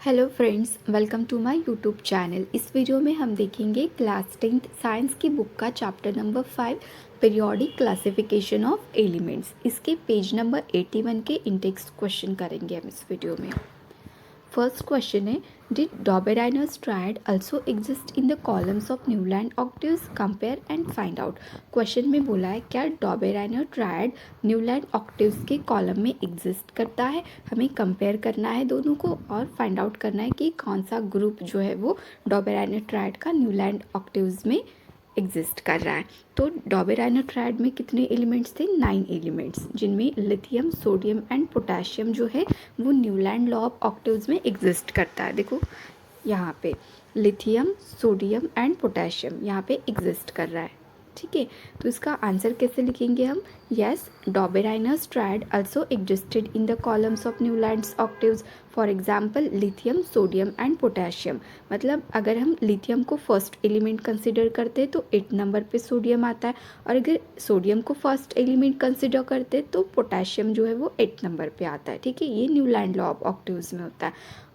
Hello friends, welcome to my YouTube channel. इस video में हम देखेंगे क्लास 10th साइंस की बुक का chapter number 5 periodic classification of elements. इसके पेज नंबर 81 के इंटेक्स क्वेश्चन करेंगे हम इस वीडियो में। फर्स्ट क्वेश्चन है, did Dobereiner's triad also exist in the columns of Newland octaves, compare and find out. Question में बोला है क्या डॉबेराइनर ट्रायड न्यूलैंड ऑक्टेव्स के कॉलम में एग्जिस्ट करता है। हमें कंपेयर करना है दोनों को और फाइंड आउट करना है कि कौन सा ग्रुप जो है वो डॉबेराइनर ट्रायड का न्यूलैंड ऑक्टेव्स में एग्जिस्ट कर रहा है। तो डॉबेराइनर ट्रायड में कितने एलिमेंट्स थे? 9 एलिमेंट्स, जिनमें लिथियम, सोडियम एंड पोटेशियम जो है वो न्यूलैंड लॉ ऑफ ऑक्टेव्स में एग्जिस्ट करता है। देखो यहाँ पे लिथियम, सोडियम एंड पोटेशियम यहाँ पे एग्जिस्ट कर रहा है। ठीक है, तो इसका आंसर कैसे लिखेंगे हम? Yes, Dobereiner's triad also existed in the columns of Newlands octaves. For example lithium, sodium and potassium. मतलब अगर हम लिथियम को फर्स्ट एलिमेंट कंसिडर करते हैं तो 8 नंबर पे सोडियम आता है, और अगर सोडियम को फर्स्ट एलिमेंट कंसिडर करते हैं तो पोटेशियम जो है वो 8 नंबर पे आता है। ठीक है, ये न्यूलैंड लॉ ऑफ ऑक्टेव्स में होता है।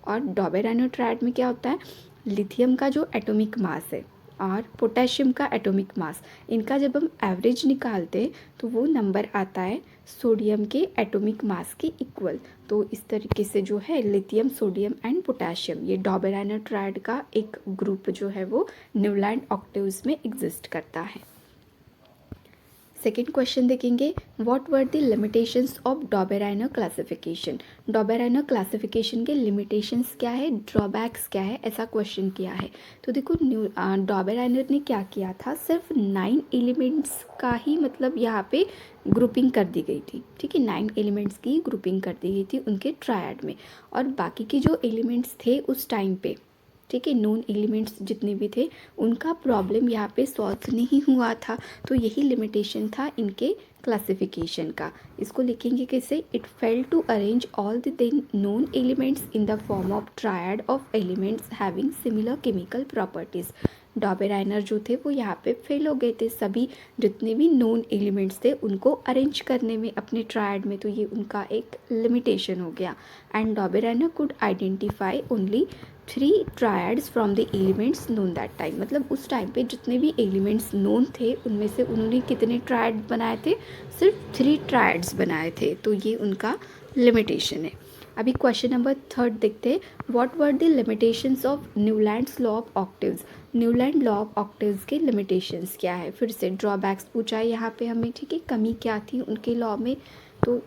और डॉबेराइनर ट्रायड में क्या होता है? लिथियम का जो एटॉमिक मास है और पोटेशियम का एटॉमिक मास, इनका जब हम एवरेज निकालते हैं तो वो नंबर आता है सोडियम के एटॉमिक मास के इक्वल। तो इस तरीके से जो है लिथियम, सोडियम एंड पोटेशियम, ये डॉबेराइनर ट्रायड का एक ग्रुप जो है वो न्यूलैंड ऑक्टेव्स में एग्जिस्ट करता है। सेकेंड क्वेश्चन देखेंगे, what were the limitations of Dobereiner classification. Dobereiner classification के लिमिटेशंस क्या है, ड्रॉबैक्स क्या है, ऐसा क्वेश्चन किया है। तो देखो डॉबेराइनर ने क्या किया था, सिर्फ 9 एलिमेंट्स का ही मतलब यहाँ पे ग्रुपिंग कर दी गई थी। ठीक है, 9 एलिमेंट्स की ग्रुपिंग कर दी गई थी उनके ट्रायड में, और बाकी के जो एलिमेंट्स थे उस टाइम पे, ठीक है, नोन एलिमेंट्स जितने भी थे उनका प्रॉब्लम यहाँ पे सॉल्व नहीं हुआ था। तो यही लिमिटेशन था इनके क्लासिफिकेशन का। इसको लिखेंगे कैसे? It fail to arrange all the then known elements in the form of triad of elements having similar chemical properties. Dobereiner जो थे वो यहाँ पे फेल हो गए थे, सभी जितने भी नोन एलिमेंट्स थे उनको अरेंज करने में अपने ट्रायड में, तो ये उनका एक लिमिटेशन हो गया। And Dobereiner could identify only 3 triads from the elements known that time. मतलब उस टाइम पे जितने भी एलिमेंट्स नोन थे उनमें से उन्होंने कितने ट्रायड बनाए थे? सिर्फ 3 ट्रायड्स बनाए थे। तो ये उनका लिमिटेशन है। अभी क्वेश्चन नंबर 3 देखते हैं, what were the limitations of Newlands law of octaves. Newland law of octaves के लिमिटेशंस क्या है? फिर से ड्रॉबैक्स पूछा है यहाँ पे हमें। ठीक है, कमी क्या थी उनके लॉ में, तो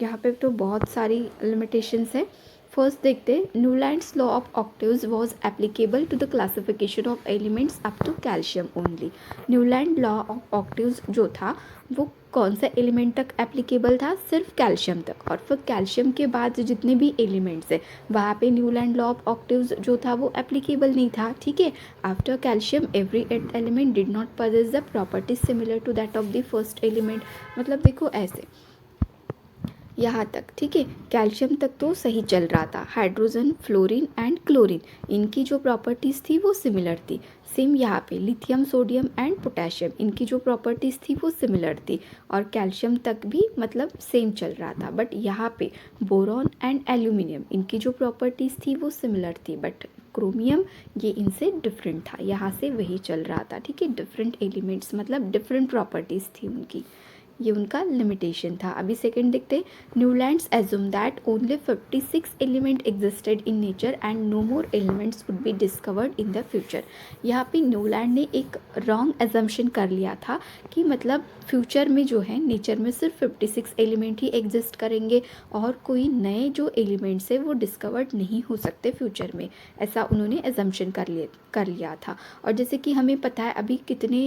यहाँ पे तो बहुत सारी लिमिटेशंस है। फर्स्ट देखते हैं, Newlands law of octaves was applicable to the classification of elements up to calcium only. Newland law of octaves जो था वो कौन सा एलिमेंट तक एप्लीकेबल था? सिर्फ कैल्शियम तक। और फिर कैल्शियम के बाद जितने भी एलिमेंट्स है वहाँ पे न्यूलैंड लॉ ऑफ ऑक्टेव्स जो था वो एप्लीकेबल नहीं था। ठीक है, after calcium every element did not possess the properties similar to that of the first element. मतलब देखो ऐसे यहाँ तक, ठीक है, कैल्शियम तक तो सही चल रहा था। हाइड्रोजन, फ्लोरीन एंड क्लोरीन, इनकी जो प्रॉपर्टीज़ थी वो सिमिलर थी। सेम यहाँ पे लिथियम, सोडियम एंड पोटेशियम, इनकी जो प्रॉपर्टीज़ थी वो सिमिलर थी, और कैल्शियम तक भी मतलब सेम चल रहा था। बट यहाँ पे बोरॉन एंड एल्यूमिनियम, इनकी जो प्रॉपर्टीज़ थी वो सिमिलर थी, बट क्रोमियम ये इनसे डिफरेंट था, यहाँ से वही चल रहा था। ठीक है, डिफरेंट एलिमेंट्स मतलब डिफरेंट प्रॉपर्टीज़ थी उनकी, ये उनका लिमिटेशन था। अभी सेकंड देखते हैं, Newlands assumed that only 56 element existed in nature and no more elements would be discovered in the future. यहाँ पे न्यूलैंड ने एक रॉन्ग एजम्पशन कर लिया था कि मतलब फ्यूचर में जो है नेचर में सिर्फ 56 एलिमेंट ही एग्जिस्ट करेंगे और कोई नए जो एलिमेंट्स है वो डिस्कवर्ड नहीं हो सकते फ्यूचर में, ऐसा उन्होंने एजम्पशन कर लिया था। और जैसे कि हमें पता है अभी कितने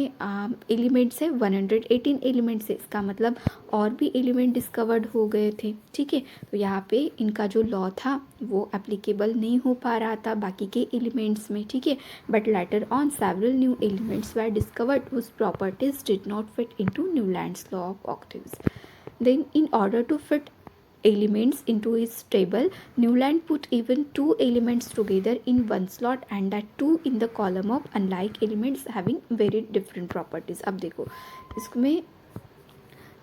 एलिमेंट्स है, 118 एलिमेंट्स है, इसका मतलब और भी एलिमेंट डिस्कवर्ड हो गए थे। ठीक है, तो यहाँ पे इनका जो लॉ था वो एप्लीकेबल नहीं हो पा रहा था बाकी के एलिमेंट्स में। ठीक है, but later on several new elements were discovered whose properties did not fit into Newland's law of octaves. Then in order to fit elements into his table, Newland put even 2 elements together in one slot and that 2 in the column of unlike elements having very different properties. अब देखो इसमें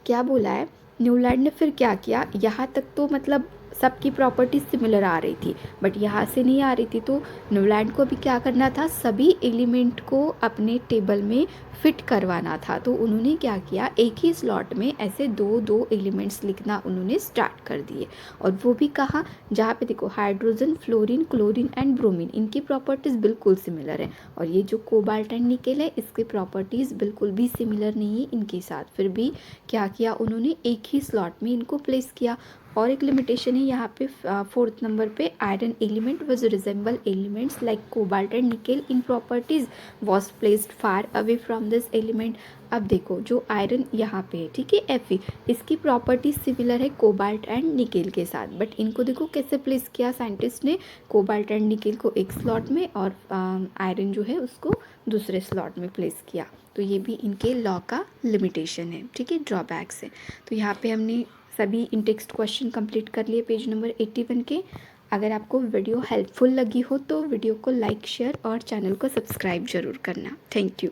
क्या बोला है, Newland ने फिर क्या किया, यहाँ तक तो मतलब सबकी प्रॉपर्टीज सिमिलर आ रही थी, बट यहाँ से नहीं आ रही थी। तो न्यूलैंड को भी क्या करना था, सभी एलिमेंट को अपने टेबल में फिट करवाना था। तो उन्होंने क्या किया, एक ही स्लॉट में ऐसे दो दो एलिमेंट्स लिखना उन्होंने स्टार्ट कर दिए। और वो भी कहाँ, जहाँ पे देखो hydrogen, fluorine, chlorine and bromine, इनकी प्रॉपर्टीज़ बिल्कुल सिमिलर है। और ये जो कोबाल्ट एंड निकेल है, इसकी प्रॉपर्टीज़ बिल्कुल भी सिमिलर नहीं है इनके साथ। फिर भी क्या किया उन्होंने, एक ही स्लॉट में इनको प्लेस किया। और एक लिमिटेशन है यहाँ पे 4th नंबर पे, iron element was resemble elements like cobalt and nickel in properties was placed far away from this element. अब देखो जो आयरन यहाँ पे है, ठीक है, Fe, इसकी प्रॉपर्टीज सिमिलर है कोबाल्ट एंड निकेल के साथ, बट इनको देखो कैसे प्लेस किया साइंटिस्ट ने, कोबाल्ट एंड निकेल को एक स्लॉट में और आयरन जो है उसको दूसरे स्लॉट में प्लेस किया। तो ये भी इनके लॉ का लिमिटेशन है, ठीक है, ड्रॉबैक्स है। तो यहाँ पे हमने सभी इन टेक्स्ट क्वेश्चन कंप्लीट कर लिए पेज नंबर 81 के। अगर आपको वीडियो हेल्पफुल लगी हो तो वीडियो को लाइक, शेयर और चैनल को सब्सक्राइब जरूर करना। Thank you.